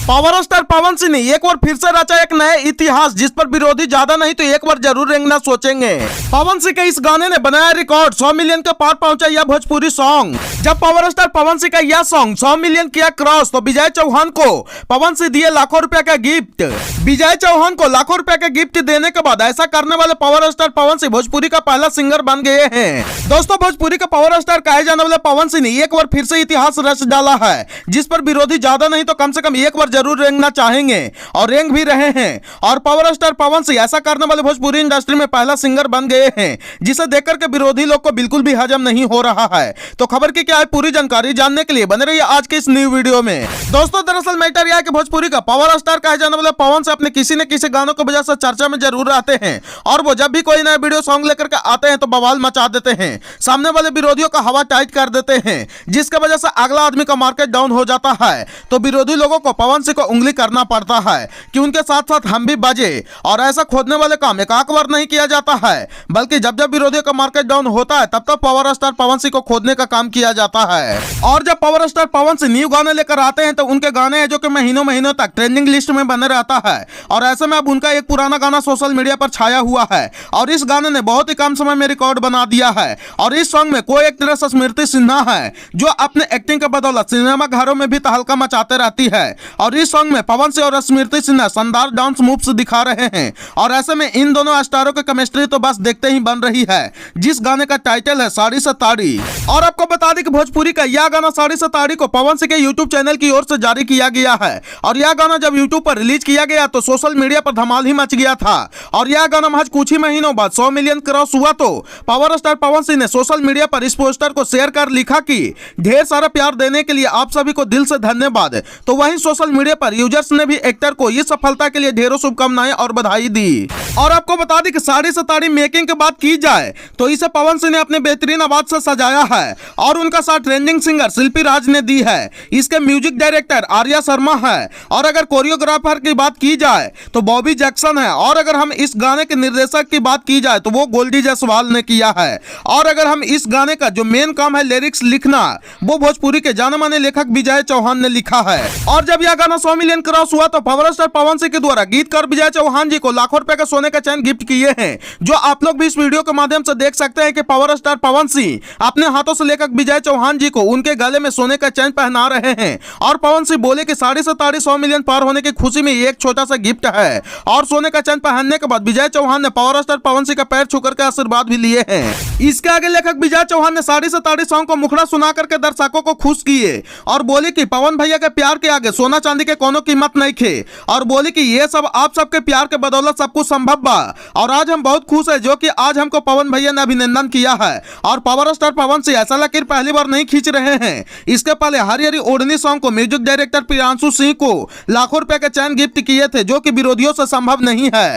Power star Pawan Singh ने एक बार फिर से रचा एक नया इतिहास, जिस पर विरोधी ज्यादा नहीं तो एक बार जरूर रेंगना सोचेंगे। पवन सिंह के इस गाने ने बनाया रिकॉर्ड, 100 मिलियन के पार पहुंचा यह भोजपुरी सॉन्ग। जब पावर स्टार पवन सिंह का यह सॉन्ग 100 मिलियन किया क्रॉस, तो विजय चौहान को पवन सिंह दिए लाखों रुपए का गिफ्ट। विजय चौहान को लाखों रुपए का गिफ्ट देने के बाद ऐसा करने वाले पावर स्टार पवन सिंह भोजपुरी का पहला सिंगर बन गए हैं। दोस्तों, भोजपुरी का पावर स्टार कहे जाने वाले पवन सिंह ने एक बार फिर से इतिहास रच डाला है, जिस पर विरोधी ज्यादा नहीं तो कम से कम एक बार जरूर रेंगना चाहेंगे और रेंग भी रहे हैं। और पावर स्टार पवन सिंह ऐसा करने वाले भोजपुरी इंडस्ट्री में पहला सिंगर बन गए हैं, जिसे देखकर के विरोधी लोग को बिल्कुल भी हजम नहीं हो रहा है। तो खबर की क्या है पूरी जानकारी जानने के लिए बने रहिए आज के इस न्यू वीडियो में। दोस्तों, दरअसल मैटर यह है कि भोजपुरी का पावर स्टार कहे जाने वाले पवन से अपने किसी न किसी गानों की वजह से चर्चा में जरूर आते हैं, और वो जब भी कोई नया वीडियो सॉन्ग लेकर के आते हैं तो बवाल मचा देते हैं, सामने वाले विरोधियों का हवा टाइट कर देते हैं, जिसकी वजह से अगला आदमी का मार्केट डाउन हो जाता है। तो विरोधी लोगों को पवन सिंह को उंगली करना पड़ता है कि उनके साथ साथ हम भी बजे, और ऐसा खोदने वाले काम एक बार नहीं किया जाता है, बल्कि जब जब विरोधियों का मार्केट डाउन होता है तब तक पावर स्टार पवन सिंह को खोदने का काम किया जाता है। और जब power star Pawan Singh new गाने लेकर आते हैं तो उनके गाने हैं जो कि महीनों महीनों तक ट्रेंडिंग लिस्ट में बने रहता है। और ऐसे में अब उनका एक पुराना गाना सोशल मीडिया पर छाया हुआ है, और इस गाने ने बहुत ही कम समय में रिकॉर्ड बना दिया है। और इस सॉन्ग में कोई एक्ट्रेस स्मृति सिन्हा है, जो अपने एक्टिंग के बदौलत सिनेमा घरों में भी तहलका मचाते रहती है। और इस सॉन्ग में पवन सिंह और स्मृति सिन्हा शानदार डांस मूव्स दिखा रहे हैं, और ऐसे में इन दोनों स्टारों की केमिस्ट्री तो बस देखते ही बन रही है, जिस गाने का टाइटल है साड़ी से ताड़ी। और आपको बता दें कि भोजपुरी का यह गाना साड़ी से ताड़ी को पवन सिंह के यूट्यूब चैनल की ओर से जारी किया गया है। और यह गाना जब यूट्यूब पर रिलीज किया गया तो सोशल मीडिया पर धमाल ही मच गया था। और यह गाना महज कुछ ही महीनों बाद 100 मिलियन क्रॉस हुआ तो पावर स्टार पवन सिंह ने सोशल मीडिया पर इस पोस्टर को शेयर कर लिखा कि ढेर सारा प्यार देने के लिए आप सभी को दिल से धन्यवाद। तो वहीं सोशल मीडिया पर यूजर्स ने भी एक्टर को इस सफलता के लिए ढेरों शुभकामनाएं और बधाई दी। और आपको बता दें कि साड़ी से ताड़ी मेकिंग की बात की जाए तो इसे पवन सिंह ने अपने बेहतरीन आवाज से सजाया है, और उनका साथ ट्रेंडिंग सिंगर शिल्पी राज ने दी है। इसके म्यूजिक डायरेक्टर आर्या शर्मा है, और अगर कोरियोग्राफर की बात की जाए तो बॉबी जैक्सन है, और अगर हम इस गाने के निर्देशक की बात की जाए तो वो गोल्डी जायसवाल ने किया है। और अगर हम इस गाने का जो मेन काम है लिरिक्स लिखना, वो भोजपुरी के जाने माने लेखक विजय चौहान ने लिखा है। और जब यह गाना 100 मिलियन क्रॉस हुआ तो पावर स्टार पवन सिंह के द्वारा गीतकार विजय चौहान जी को लाखों रुपए का सोने का चैन गिफ्ट किए हैं, जो आप लोग भी इस वीडियो के माध्यम से देख सकते हैं कि पावर स्टार पवन सिंह अपने हाथों से लेकर विजय चौहान जी को उनके गले में सोने का चैन पहना रहे हैं। और पवन सिंह बोले कि साड़ी से ताड़ी 100 मिलियन पार होने की खुशी में एक छोटा सा गिफ्ट है। और सोने का चैन पहनने के बाद विजय चौहान ने पावर स्टार पवन सिंह का पैर छूकर के आशीर्वाद भी लिए हैं। इसके आगे लेखक विजय चौहान ने साड़ी से ताड़ी सॉन्ग को मुखड़ा सुना करके दर्शकों को खुश किए, और बोले कि पवन भैया के प्यार के आगे सोना चांदी के कोनो कीमत नहीं खे, और बोले कि ये सब आप सबके प्यार के बदौलत सब कुछ संभव बा। और आज हम बहुत खुश है जो कि आज हमको पवन भैया ने अभिनंदन किया है। और पावर स्टार पवन सिंह ऐसा लकीर पहली बार नहीं खींच रहे हैं। इसके पहले हरी हरी ओढ़नी सॉन्ग को म्यूजिक डायरेक्टर प्रियांशु सिंह को लाखों रुपए के चैन गिफ्ट किए थे, जो कि विरोधियों से संभव नहीं है।